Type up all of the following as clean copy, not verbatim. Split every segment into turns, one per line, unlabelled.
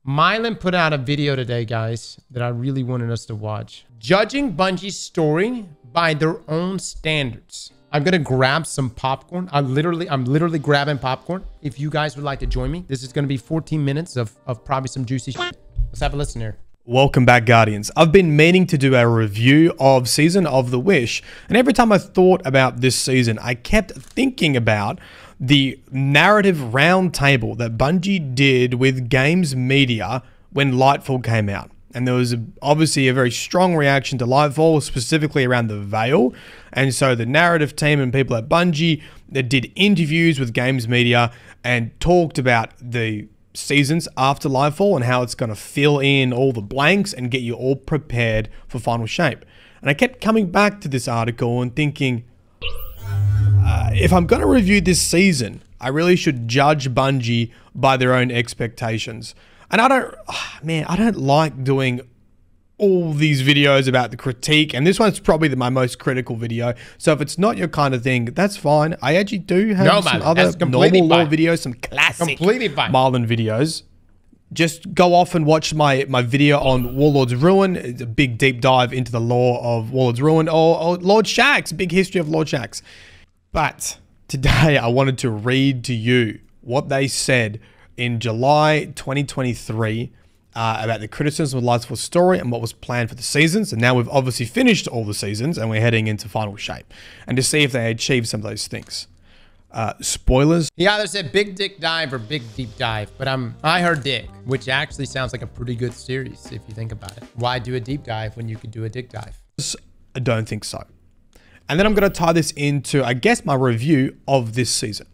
Myelin put out a video today, guys, that I really wanted us to watch. Judging Bungie's story by their own standards. I'm gonna grab some popcorn. I'm literally grabbing popcorn. If you guys would like to join me, this is gonna be 14 minutes of probably some juicy shit. Let's have a listen here.
Welcome back, Guardians. I've been meaning to do a review of Season of the Wish, and every time I thought about this season, I kept thinking about the narrative roundtable that Bungie did with games media when Lightfall came out. And there was obviously a very strong reaction to Lightfall, specifically around the Veil. And so the narrative team and people at Bungie that did interviews with games media and talked about the seasons after Lightfall and how it's going to fill in all the blanks and get you all prepared for Final Shape. And I kept coming back to this article and thinking, if I'm going to review this season, I really should judge Bungie by their own expectations. And I don't like doing all these videos about the critique, and this one's probably my most critical video. So if it's not your kind of thing, that's fine. I actually do have some other normal lore videos, some classic Myelin videos. Just go off and watch my video on Warlord's Ruin. It's a big deep dive into the lore of Warlord's Ruin, or Lord Shaxx, big history of Lord Shaxx. But today I wanted to read to you what they said in July 2023 about the criticism of Lightfall's story and what was planned for the seasons. And now we've obviously finished all the seasons and we're heading into Final Shape. And to see if they achieved some of those things. Spoilers.
He either said big dick dive or big deep dive, but I heard dick, which actually sounds like a pretty good series if you think about it. Why do a deep dive when you could do a dick dive?
I don't think so. And then I'm going to tie this into, I guess, my review of this season.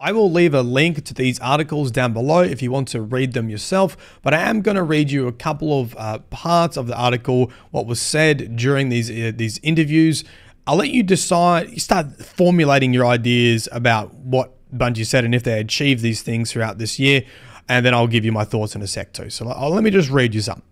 I will leave a link to these articles down below if you want to read them yourself, but I am going to read you a couple of parts of the article, what was said during these interviews. I'll let you decide, you start formulating your ideas about what Bungie said and if they achieved these things throughout this year, and then I'll give you my thoughts in a sec too. So let me just read you some.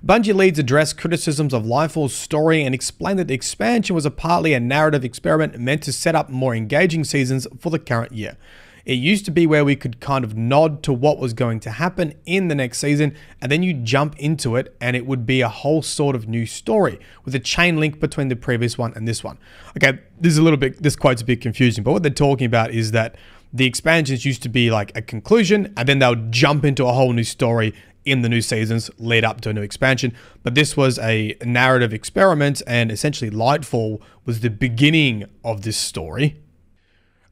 Bungie leads addressed criticisms of Lightfall's story and explained that the expansion was partly a narrative experiment meant to set up more engaging seasons for the current year. It used to be where we could kind of nod to what was going to happen in the next season, and then you jump into it and it would be a whole sort of new story with a chain link between the previous one and this one. Okay, this quote's a bit confusing, but what they're talking about is that the expansions used to be like a conclusion and then they'll jump into a whole new story in the new seasons lead up to a new expansion. But this was a narrative experiment, and essentially Lightfall was the beginning of this story.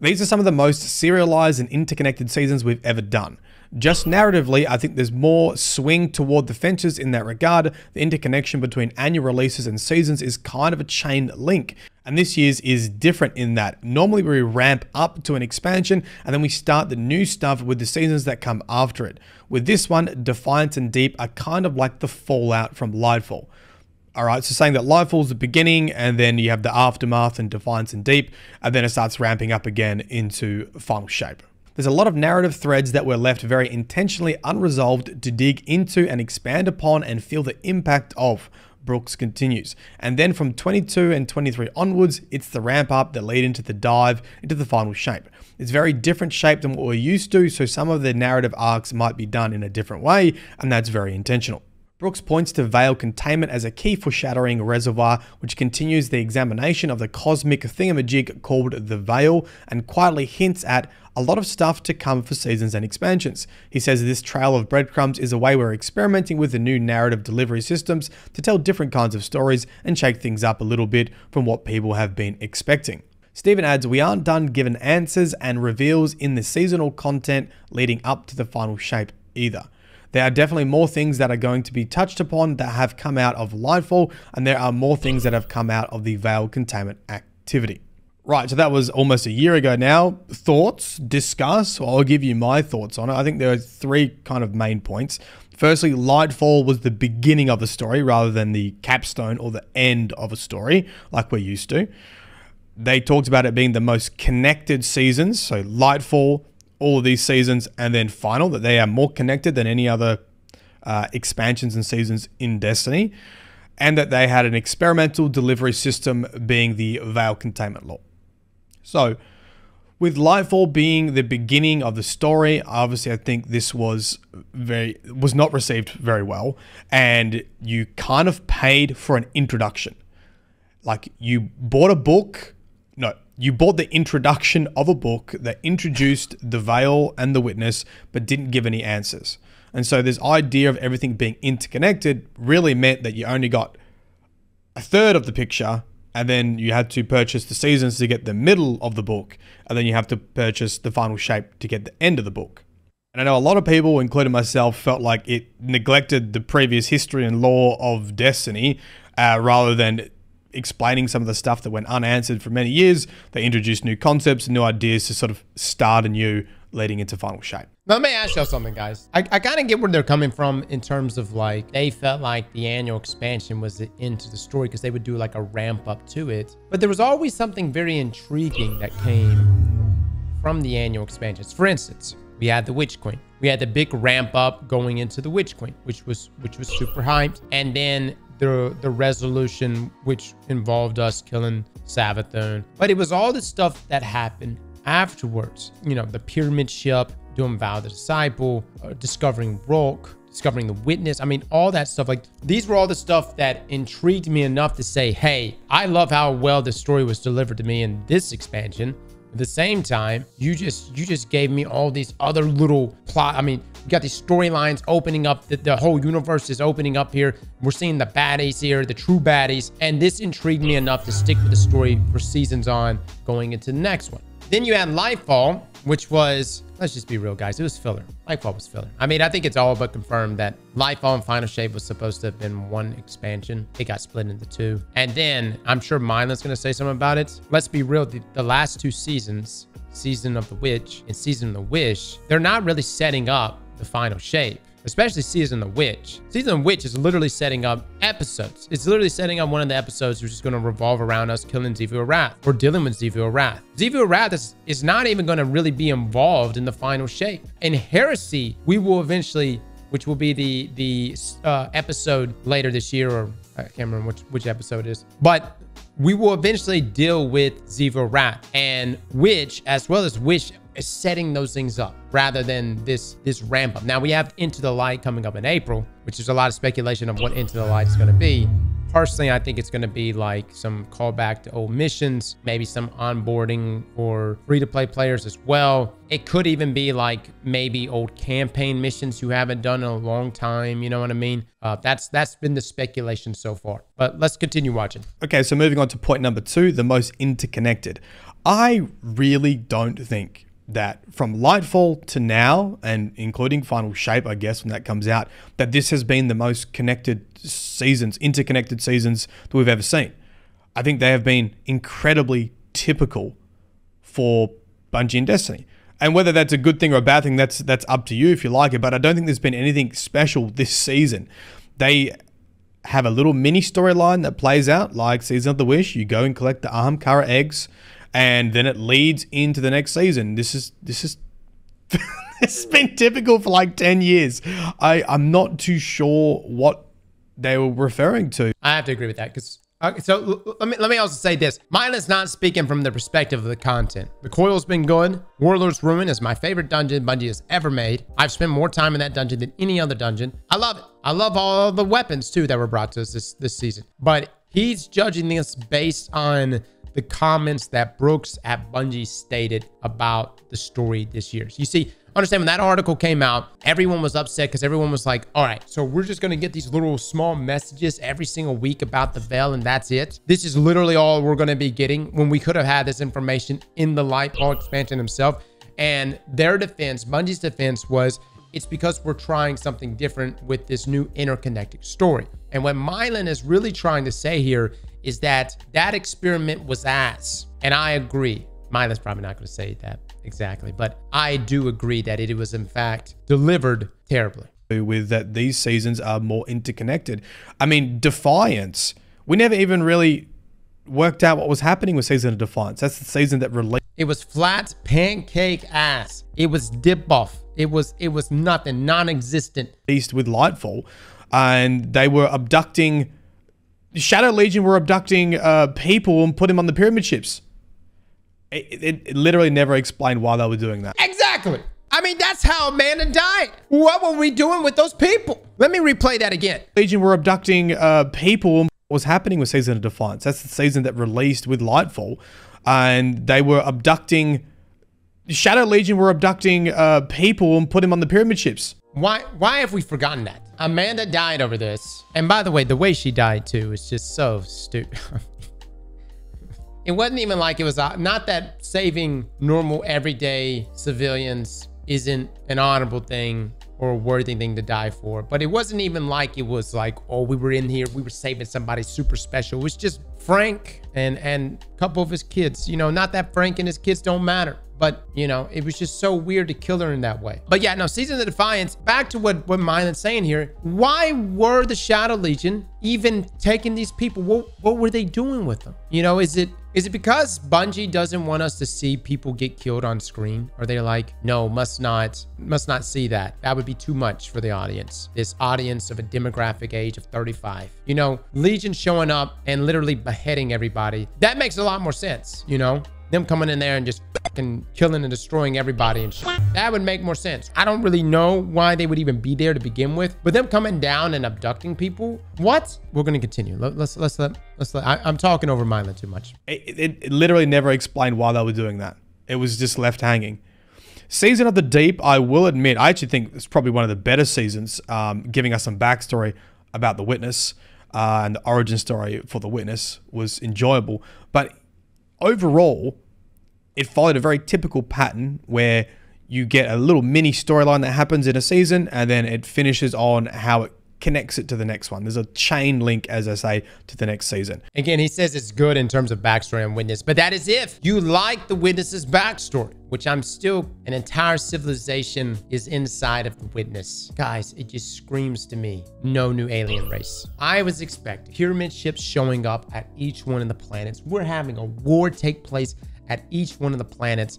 These are some of the most serialized and interconnected seasons we've ever done. Just narratively, I think there's more swing toward the fences in that regard. The interconnection between annual releases and seasons is kind of a chain link. And this year's is different in that normally we ramp up to an expansion and then we start the new stuff with the seasons that come after it. With this one, Defiance and Deep are kind of like the fallout from Lightfall. Alright, so saying that Lightfall's the beginning and then you have the aftermath and Defiance and Deep, and then it starts ramping up again into Final Shape. There's a lot of narrative threads that were left very intentionally unresolved to dig into and expand upon and feel the impact of. Brooks continues. And then from 22 and 23 onwards, it's the ramp up that lead into the dive into the Final Shape. It's very different shape than what we're used to, so some of the narrative arcs might be done in a different way, and that's very intentional. Brooks points to Veil containment as a key foreshadowing reservoir, which continues the examination of the cosmic thingamajig called the Veil, and quietly hints at a lot of stuff to come for seasons and expansions. He says this trail of breadcrumbs is a way we're experimenting with the new narrative delivery systems to tell different kinds of stories and shake things up a little bit from what people have been expecting. Stephen adds, we aren't done giving answers and reveals in the seasonal content leading up to the Final Shape either. There are definitely more things that are going to be touched upon that have come out of Lightfall, and there are more things that have come out of the Veil containment activity. Right, so that was almost a year ago now. Thoughts? Discuss? Well, I'll give you my thoughts on it. I think there are three kind of main points. Firstly, Lightfall was the beginning of the story rather than the capstone or the end of a story like we're used to. They talked about it being the most connected seasons, so Lightfall, all of these seasons, and then Final, that they are more connected than any other expansions and seasons in Destiny, and that they had an experimental delivery system being the Veil containment law. So With Lightfall being the beginning of the story, obviously I think this was not received very well, and you kind of paid for an introduction. Like you bought a book, no, you bought the introduction of a book that introduced the Veil and the Witness, but didn't give any answers. And so this idea of everything being interconnected really meant that you only got a third of the picture, and then you had to purchase the seasons to get the middle of the book, and then you have to purchase the final shape to get the end of the book. And I know a lot of people, including myself, felt like it neglected the previous history and lore of Destiny, rather than explaining some of the stuff that went unanswered for many years. They introduced new concepts and new ideas to sort of start anew leading into final shape.
Now, let me ask y'all something, guys. I kind of get where they're coming from in terms of like, they felt like the annual expansion was the end to the story because they would do like a ramp up to it. But there was always something very intriguing that came from the annual expansions. For instance, we had the Witch Queen. We had the big ramp up going into the Witch Queen, which was super hyped. And then the resolution, which involved us killing Savathun. But it was all the stuff that happened afterwards. You know, the pyramid ship, doing Vow the Disciple, discovering Rourke, discovering the Witness. I mean, all that stuff. Like, these were all the stuff that intrigued me enough to say, hey, I love how well the story was delivered to me in this expansion. At the same time, you just gave me all these other little plot. I mean, you got these storylines opening up. The whole universe is opening up here. We're seeing the baddies here, the true baddies. And this intrigued me enough to stick with the story for seasons on going into the next one. Then you had Lightfall, which was, let's just be real, guys, it was filler. Lightfall was filler. I mean, I think it's all but confirmed that Lightfall and Final Shape was supposed to have been one expansion. It got split into two. And then I'm sure Myelin's going to say something about it. Let's be real. The last two seasons, Season of the Witch and Season of the Wish, they're not really setting up the Final Shape. Especially Season of the Witch. Season of the Witch is literally setting up episodes. It's literally setting up one of the episodes which is going to revolve around us killing Xivu Arath or dealing with Xivu Arath. Xivu Arath is not even going to really be involved in the Final Shape. In Heresy, we will eventually, which will be the episode later this year, or I can't remember which episode it is, but we will eventually deal with Xivu Arath, and Witch as well as Wish is setting those things up rather than this ramp up. Now we have Into the Light coming up in April, which is a lot of speculation of what Into the Light is going to be. Personally, I think it's going to be like some callback to old missions, maybe some onboarding for free-to-play players as well. It could even be like maybe old campaign missions you haven't done in a long time. You know what I mean? That's been the speculation so far. But let's continue watching.
Okay, so moving on to point number 2, the most interconnected. I really don't think that from Lightfall to now, and including Final Shape, I guess, when that comes out, that this has been the most connected seasons, interconnected seasons that we've ever seen. I think they have been incredibly typical for Bungie and Destiny. And whether that's a good thing or a bad thing, that's up to you if you like it, but I don't think there's been anything special this season. They have a little mini storyline that plays out like Season of the Wish. You go and collect the Ahamkara eggs, and then it leads into the next season. This is this has been typical for like 10 years. I'm not too sure what they were referring to.
I have to agree with that because so let me also say this. Myelin's not speaking from the perspective of the content. The Coil's been good. Warlord's Ruin is my favorite dungeon Bungie has ever made. I've spent more time in that dungeon than any other dungeon. I love it. I love all the weapons too that were brought to us this season. But he's judging this based on the comments that Brooks at Bungie stated about the story this year. So you see, understand when that article came out, everyone was upset because everyone was like, all right, so we're just going to get these little small messages every single week about the Veil and that's it. This is literally all we're going to be getting when we could have had this information in the Lightfall expansion himself. And their defense, Bungie's defense was, it's because we're trying something different with this new interconnected story. And what Myelin is really trying to say here is that experiment was ass. And I agree. Myelin's probably not going to say that exactly, but I do agree that it was in fact delivered terribly.
With that, these seasons are more interconnected. I mean, Defiance, we never even really worked out what was happening with Season of Defiance. That's the season that released.
It was flat pancake ass. It was dip off. It was nothing, non-existent.
With Lightfall, and they were abducting, Shadow Legion were abducting people and put them on the pyramid ships. It literally never explained why they were doing that.
Exactly. I mean, that's how Amanda died. What were we doing with those people? Let me replay that again.
Legion were abducting people. What was happening with Season of Defiance? That's the season that released with Lightfall. And they were abducting... Shadow Legion were abducting people and put them on the pyramid ships.
Why have we forgotten that? Amanda died over this. And by the way, the way she died too is just so stupid. It wasn't even like it was not that saving normal everyday civilians isn't an honorable thing or a worthy thing to die for, but it wasn't even like it was like, oh, we were in here, we were saving somebody super special. It was just Frank and a couple of his kids. You know, not that Frank and his kids don't matter, but you know, it was just so weird to kill her in that way. But yeah, no, Season of Defiance, back to what Myelin's saying here. Why were the Shadow Legion even taking these people? What were they doing with them? You know, is it because Bungie doesn't want us to see people get killed on screen? Or they're like, no, must not see that. That would be too much for the audience. This audience of a demographic age of 35. You know, Legion showing up and literally beheading everybody. That makes a lot more sense, you know? Them coming in there and just fucking killing and destroying everybody and shit. That would make more sense. I don't really know why they would even be there to begin with, but them coming down and abducting people, what? We're gonna continue. Let's let. I'm talking over Myelin too much.
It literally never explained why they were doing that. It was just left hanging. Season of the Deep, I will admit, I actually think it's probably one of the better seasons, giving us some backstory about the Witness, and the origin story for the Witness was enjoyable. But overall, it followed a very typical pattern where you get a little mini storyline that happens in a season and then it finishes on how it connects it to the next one. There's a chain link, as I say, to the next season.
Again, he says it's good in terms of backstory and Witness, but that is if you like the Witness's backstory, which I'm still, an entire civilization is inside of the Witness. Guys, it just screams to me, no new alien race. I was expecting pyramid ships showing up at each one of the planets. We're having a war take place at each one of the planets.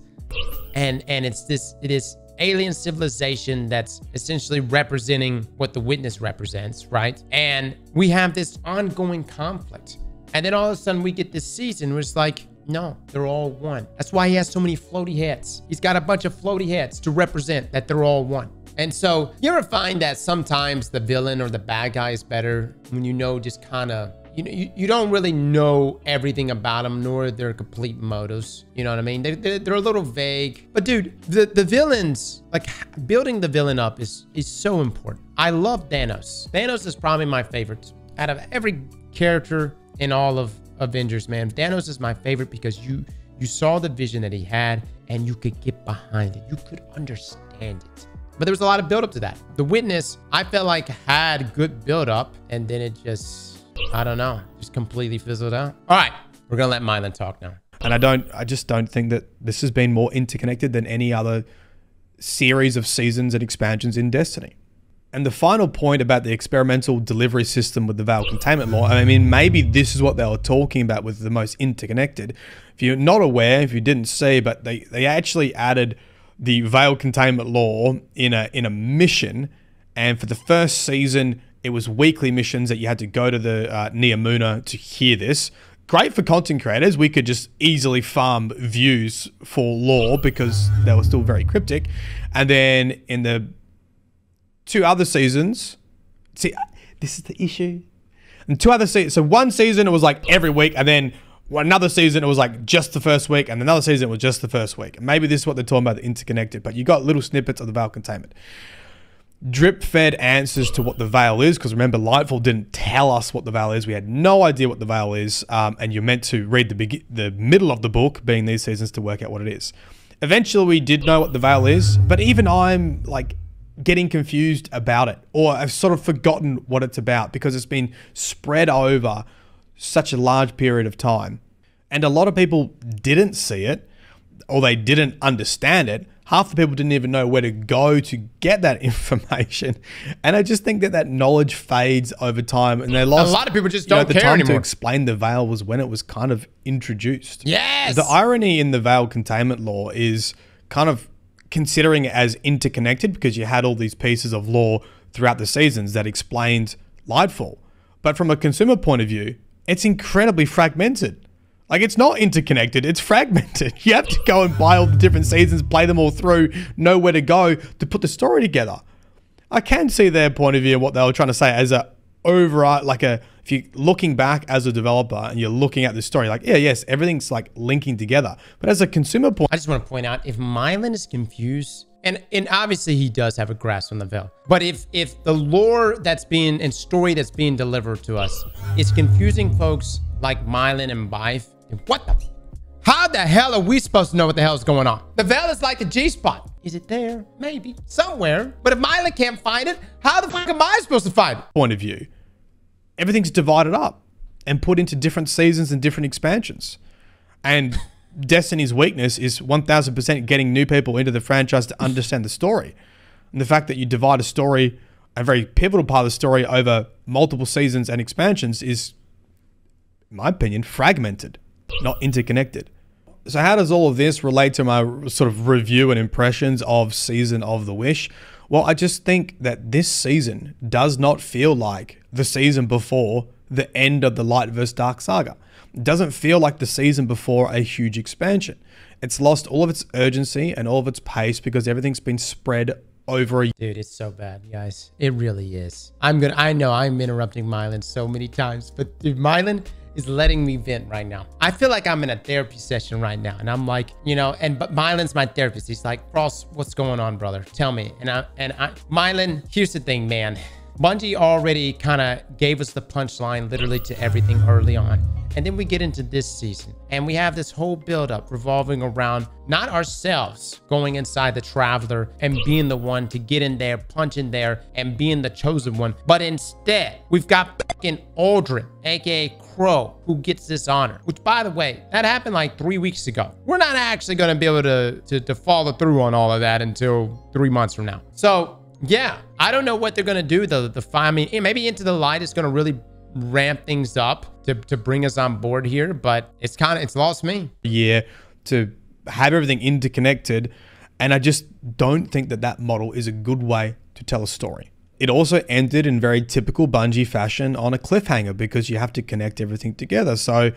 And it is alien civilization that's essentially representing what the Witness represents, right? And we have this ongoing conflict. And then all of a sudden we get this season where it's like, no, they're all one. That's why he has so many floaty heads. He's got a bunch of floaty heads to represent that they're all one. And so you ever find that sometimes the villain or the bad guy is better when you know just kind of, you don't really know everything about them, nor their complete motives. You know what I mean? They're a little vague. But dude, the villains, like building the villain up is so important. I love Thanos. Thanos is probably my favorite. Out of every character in all of Avengers, man, Thanos is my favorite because you saw the vision that he had and you could get behind it. You could understand it. But there was a lot of build up to that. The Witness, I felt like had good build up and then it just, I don't know, just completely fizzled out. All right, we're gonna let Myelin talk now.
And I just don't think that this has been more interconnected than any other series of seasons and expansions in Destiny. And the final point about the experimental delivery system with the Veil Containment Law, I mean, maybe this is what they were talking about with the most interconnected. If you're not aware, if you didn't see, but they actually added the Veil Containment Law in a mission, and for the first season, it was weekly missions that you had to go to the Neomuna to hear this. Great for content creators. We could just easily farm views for lore because they were still very cryptic. And then in the 2 other seasons, see, this is the issue. And 2 other seasons, so one season it was like every week, and then another season it was like just the first week, and another season it was just the first week. And maybe this is what they're talking about, the interconnected, but you got little snippets of the Veil Containment. Drip-fed answers to what the Veil is, because remember, Lightfall didn't tell us what the Veil is. We had no idea what the Veil is, and you're meant to read the middle of the book, being these seasons, to work out what it is. Eventually, we did know what the Veil is, but even I'm like getting confused about it, or I've sort of forgotten what it's about because it's been spread over such a large period of time. And a lot of people didn't see it, or they didn't understand it. Half the people didn't even know where to go to get that information. And I just think that knowledge fades over time, and they lost. A
lot of people just don't
the
care
time
anymore.
to explain the Veil was when it was kind of introduced.
Yes!
The irony in the Veil Containment Law is kind of considering it as interconnected because you had all these pieces of lore throughout the seasons that explained Lightfall. But from a consumer point of view, it's incredibly fragmented. Like, it's not interconnected, it's fragmented. You have to go and buy all the different seasons, play them all through, know where to go to put the story together. I can see their point of view and what they were trying to say as a overall, like if you're looking back as a developer and you're looking at the story, like, yeah, yes, everything's like linking together. But as a consumer point,
I just want to point out, if Myelin is confused, and obviously he does have a grasp on the veil, but if the lore that's being and story that's being delivered to us is confusing folks like Myelin and Bife, what the? How the hell are we supposed to know what the hell is going on? The veil is like a G-spot. Is it there? Maybe. Somewhere. But if Myelin can't find it, how the fuck am I supposed to find it?
Point of view, everything's divided up and put into different seasons and different expansions. And Destiny's weakness is 1000% getting new people into the franchise to understand the story. And the fact that you divide a story, a very pivotal part of the story, over multiple seasons and expansions is, in my opinion, fragmented, not interconnected. So how does all of this relate to my sort of review and impressions of Season of the Wish? Well, I just think that this season does not feel like the season before the end of the Light vs. Dark saga. It doesn't feel like the season before a huge expansion. It's lost all of its urgency and all of its pace because everything's been spread over a...
Dude, it's so bad, guys. It really is. I know I'm interrupting Myelin so many times, but dude, Myelin is letting me vent right now. I feel like I'm in a therapy session right now, and I'm like, you know, but Myelin's my therapist. He's like, Ross, what's going on, brother? Tell me. And Myelin, here's the thing, man. Bungie already kind of gave us the punchline literally to everything early on. And then we get into this season and we have this whole buildup revolving around not ourselves going inside the Traveler and being the one to get in there, punch in there, and being the chosen one. But instead, we've got fucking Aldrin, aka Crow, who gets this honor. Which, by the way, that happened like 3 weeks ago. We're not actually going to be able to follow through on all of that until 3 months from now. So yeah, I don't know what they're going to do though. I mean, maybe Into the Light is going to really ramp things up to bring us on board here, but it's lost me.
Yeah, to have everything interconnected, and I just don't think that model is a good way to tell a story. It also ended in very typical Bungie fashion on a cliffhanger because you have to connect everything together. So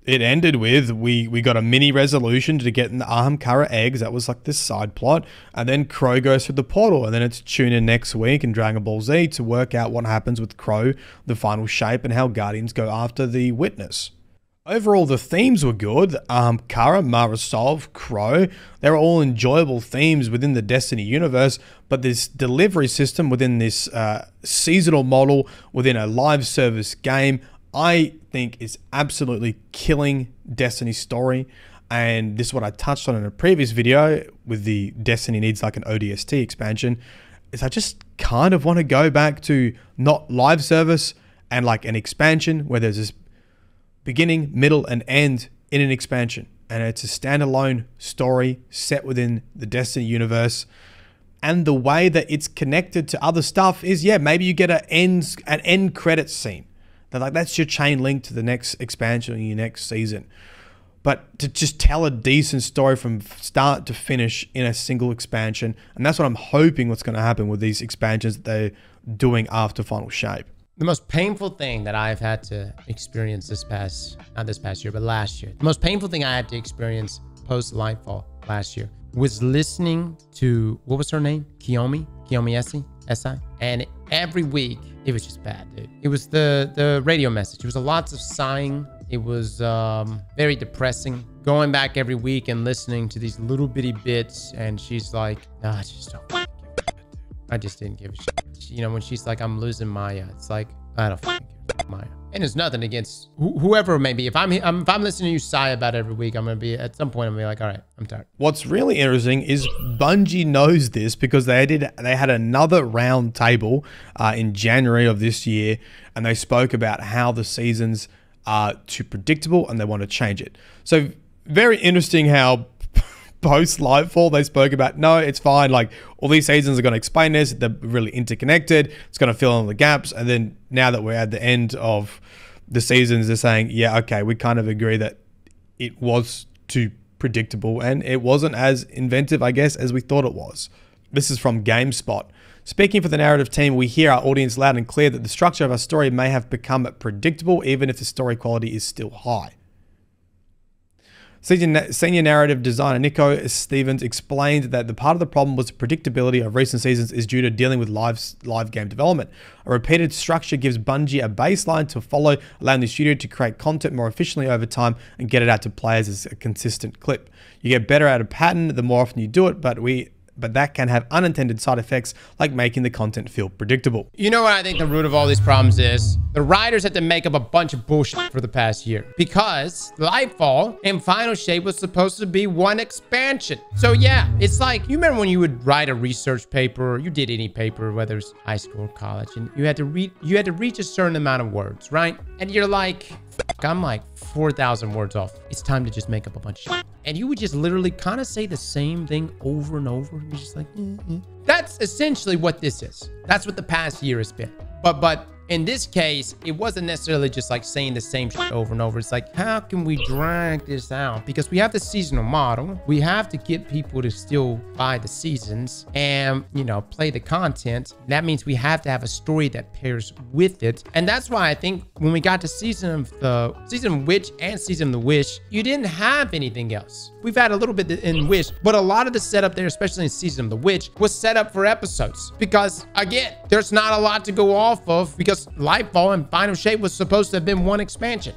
it ended with, we got a mini resolution to get in the Ahamkara eggs. That was like this side plot. And then Crow goes through the portal. And then it's tune in next week in Dragon Ball Z to work out what happens with Crow, the final shape, and how Guardians go after the Witness. Overall, the themes were good. Ahamkara, Mara Solve, Crow, they're all enjoyable themes within the Destiny universe. But this delivery system within this seasonal model, within a live service game, I think is absolutely killing Destiny's story. And this is what I touched on in a previous video with the Destiny needs like an ODST expansion, is I just kind of want to go back to not live service and like an expansion where there's this beginning, middle, and end in an expansion. And it's a standalone story set within the Destiny universe. And the way that it's connected to other stuff is, yeah, maybe you get an end credits scene. Like, that's your chain link to the next expansion or your next season. But to just tell a decent story from start to finish in a single expansion, and that's what I'm hoping what's going to happen with these expansions that they're doing after Final Shape.
The most painful thing that I've had to experience not this past year, but last year. The most painful thing I had to experience post Lightfall last year was listening to, what was her name? Kiyomi SI. And every week, it was just bad, dude. It was the radio message. It was lots of sighing. It was very depressing. Going back every week and listening to these little bitty bits, and she's like, nah, I just don't fucking give a shit, dude. I just didn't give a shit. You know, when she's like, I'm losing Maya, it's like, I don't fucking give a Maya. And there's nothing against whoever it may be. If I'm listening to you sigh about it every week, I'm gonna be at some point I'm gonna be like, all right, I'm tired.
What's really interesting is Bungie knows this because they had another round table in January of this year, and they spoke about how the seasons are too predictable and they want to change it. So very interesting how post Lightfall they spoke about, no, it's fine, like all these seasons are going to explain this, they're really interconnected, it's going to fill in the gaps. And then now that we're at the end of the seasons, they're saying, yeah, okay, we kind of agree that it was too predictable and it wasn't as inventive, I guess, as we thought it was. This is from GameSpot. Speaking for the narrative team, we hear our audience loud and clear that the structure of our story may have become predictable even if the story quality is still high. Senior narrative designer Nico Stevens explained that the part of the problem was the predictability of recent seasons is due to dealing with live game development. A repeated structure gives Bungie a baseline to follow, allowing the studio to create content more efficiently over time and get it out to players as a consistent clip. You get better at a pattern the more often you do it, but that can have unintended side effects like making the content feel predictable.
You know what I think the root of all these problems is? The writers had to make up a bunch of bullshit for the past year because Lightfall and Final Shape was supposed to be one expansion. So yeah, it's like, you remember when you would write a research paper, or you did any paper, whether it's high school or college, and you had to reach a certain amount of words, right? And you're like, I'm like 4,000 words off. It's time to just make up a bunch of shit. And you would just literally kind of say the same thing over and over. You're just like, That's essentially what this is. That's what the past year has been. But in this case, it wasn't necessarily just like saying the same shit over and over. It's like, how can we drag this out? Because we have the seasonal model. We have to get people to still buy the seasons and, you know, play the content. That means we have to have a story that pairs with it. And that's why I think when we got to Season of Witch and Season of the Wish, you didn't have anything else. We've had a little bit in Wish, but a lot of the setup there, especially in Season of the Witch, was set up for episodes. Because again, there's not a lot to go off of because Lightfall and Final Shape was supposed to have been one expansion.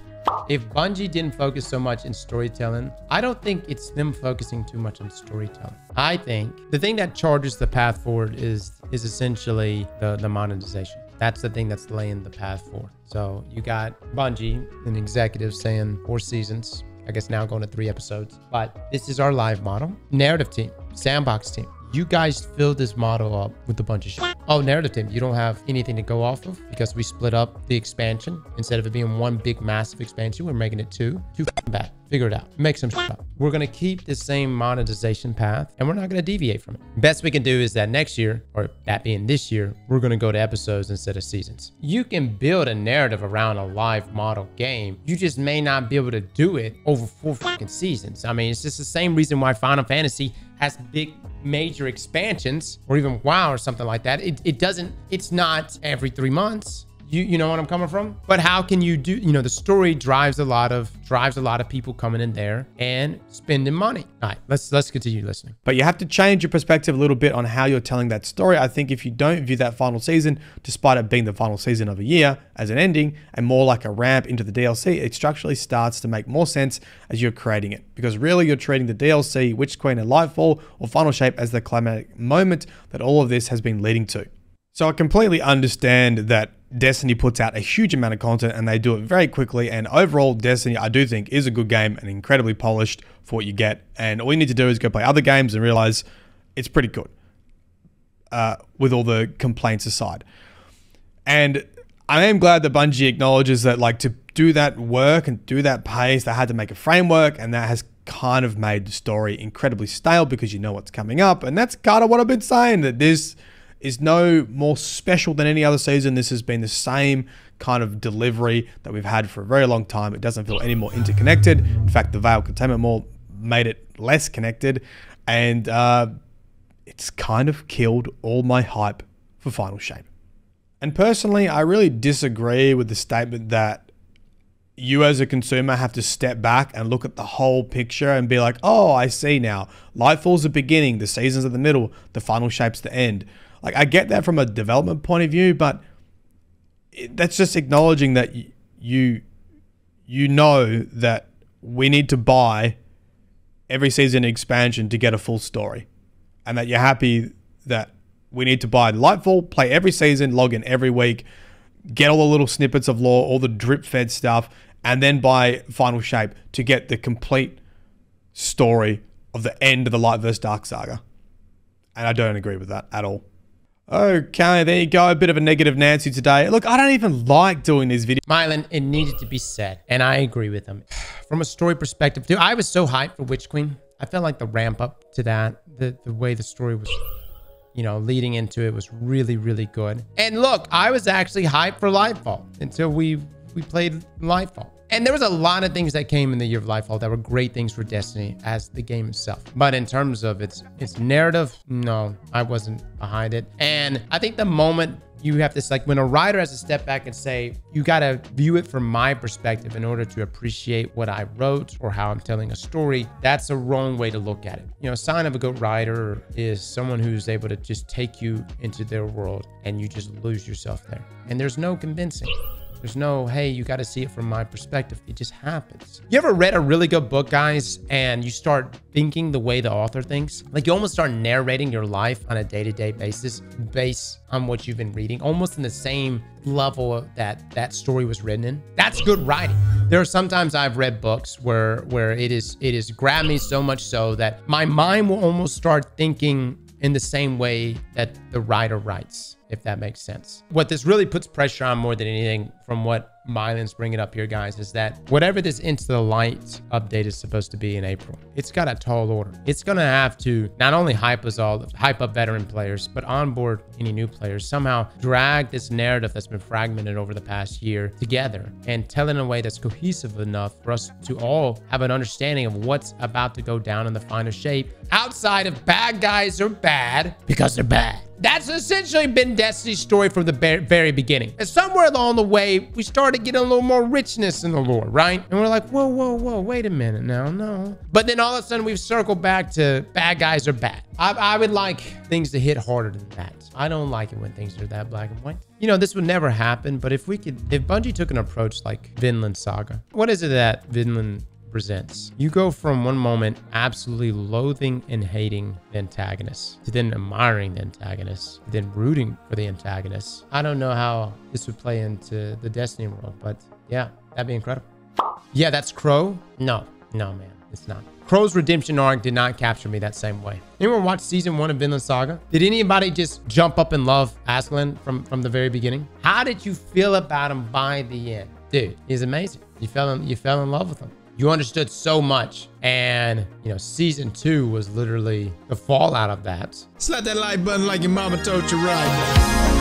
If Bungie didn't focus so much in storytelling, I don't think it's them focusing too much on storytelling. I think the thing that charges the path forward is essentially the monetization. That's the thing that's laying the path forward. So you got Bungie and executives saying 4 seasons. I guess now going to 3 episodes. But this is our live model. Narrative team, sandbox team. You guys filled this model up with a bunch of shit. Oh, narrative team, you don't have anything to go off of because we split up the expansion. Instead of it being one big massive expansion, we're making it 2. Too bad. Figure it out. Make some shit up. We're going to keep the same monetization path and we're not going to deviate from it. Best we can do is that next year, or that being this year, we're going to go to episodes instead of seasons. You can build a narrative around a live model game. You just may not be able to do it over 4 fucking seasons. I mean, it's just the same reason why Final Fantasy has big major expansions, or even WoW or something like that. It's not every 3 months. You know what I'm coming from? But how can you do, you know, the story drives a lot of people coming in there and spending money. All right, let's continue listening.
But you have to change your perspective a little bit on how you're telling that story. I think if you don't view that final season, despite it being the final season of a year, as an ending and more like a ramp into the DLC, it structurally starts to make more sense as you're creating it. Because really you're treating the DLC, Witch Queen and Lightfall, or Final Shape as the climactic moment that all of this has been leading to. So I completely understand that Destiny puts out a huge amount of content and they do it very quickly. And overall, Destiny, I do think, is a good game and incredibly polished for what you get. And all you need to do is go play other games and realize it's pretty good, with all the complaints aside. And I am glad that Bungie acknowledges that, like, to do that work and do that pace, they had to make a framework, and that has kind of made the story incredibly stale because you know what's coming up. And that's kind of what I've been saying, that this is no more special than any other season. This has been the same kind of delivery that we've had for a very long time. It doesn't feel any more interconnected. In fact, the Veil Containment Mall made it less connected, and it's kind of killed all my hype for Final Shape. And personally, I really disagree with the statement that you as a consumer have to step back and look at the whole picture and be like, oh, I see now. Lightfall's the beginning, the seasons are the middle, the Final Shape's the end. Like, I get that from a development point of view, but that's just acknowledging that you know that we need to buy every season expansion to get a full story, and that you're happy that we need to buy Lightfall, play every season, log in every week, get all the little snippets of lore, all the drip-fed stuff, and then buy Final Shape to get the complete story of the end of the Light vs. Dark saga. And I don't agree with that at all. Okay, there you go. A bit of a negative Nancy today. Look, I don't even like doing these videos.
Myelin, it needed to be said, and I agree with him. From a story perspective, dude, I was so hyped for Witch Queen. I felt like the ramp up to that, the way the story was, you know, leading into it was really, really good. And look, I was actually hyped for Lightfall until we played Lightfall. And there was a lot of things that came in the year of Lightfall that were great things for Destiny as the game itself. But in terms of its narrative, no, I wasn't behind it. And I think the moment you have this, like when a writer has to step back and say, you got to view it from my perspective in order to appreciate what I wrote or how I'm telling a story. That's a wrong way to look at it. You know, a sign of a good writer is someone who's able to just take you into their world and you just lose yourself there. And there's no convincing. There's no, hey, you got to see it from my perspective. It just happens. You ever read a really good book, guys, and you start thinking the way the author thinks? Like you almost start narrating your life on a day-to-day basis based on what you've been reading, almost in the same level that story was written in. That's good writing. There are sometimes I've read books where it is grabbed me so much so that my mind will almost start thinking in the same way that the writer writes, if that makes sense. What this really puts pressure on more than anything from what Myelin's bringing up here, guys, is that whatever this Into the Light update is supposed to be in April, it's got a tall order. It's going to have to not only hype up veteran players, but onboard any new players, somehow drag this narrative that's been fragmented over the past year together and tell it in a way that's cohesive enough for us to all have an understanding of what's about to go down in the final shape outside of bad guys are bad because they're bad. That's essentially been Destiny's story from the very beginning. And somewhere along the way, we started getting a little more richness in the lore, right? And we're like, whoa, whoa, whoa, wait a minute now, no. But then all of a sudden, we've circled back to bad guys are bad. I would like things to hit harder than that. I don't like it when things are that black and white. You know, this would never happen, but if Bungie took an approach like Vinland Saga, what is it that Vinland presents? You go from one moment absolutely loathing and hating the antagonist to then admiring the antagonist, to then rooting for the antagonist. I don't know how this would play into the Destiny world, but yeah, that'd be incredible. Yeah, that's Crow. No, man, it's not. Crow's redemption arc did not capture me that same way. Anyone watch season 1 of Vinland Saga? Did anybody just jump up and love Aslan from the very beginning? How did you feel about him by the end? Dude, he's amazing. You fell in love with him. You understood so much. And, you know, season 2 was literally the fallout of that.
Slap that like button like your mama told you right.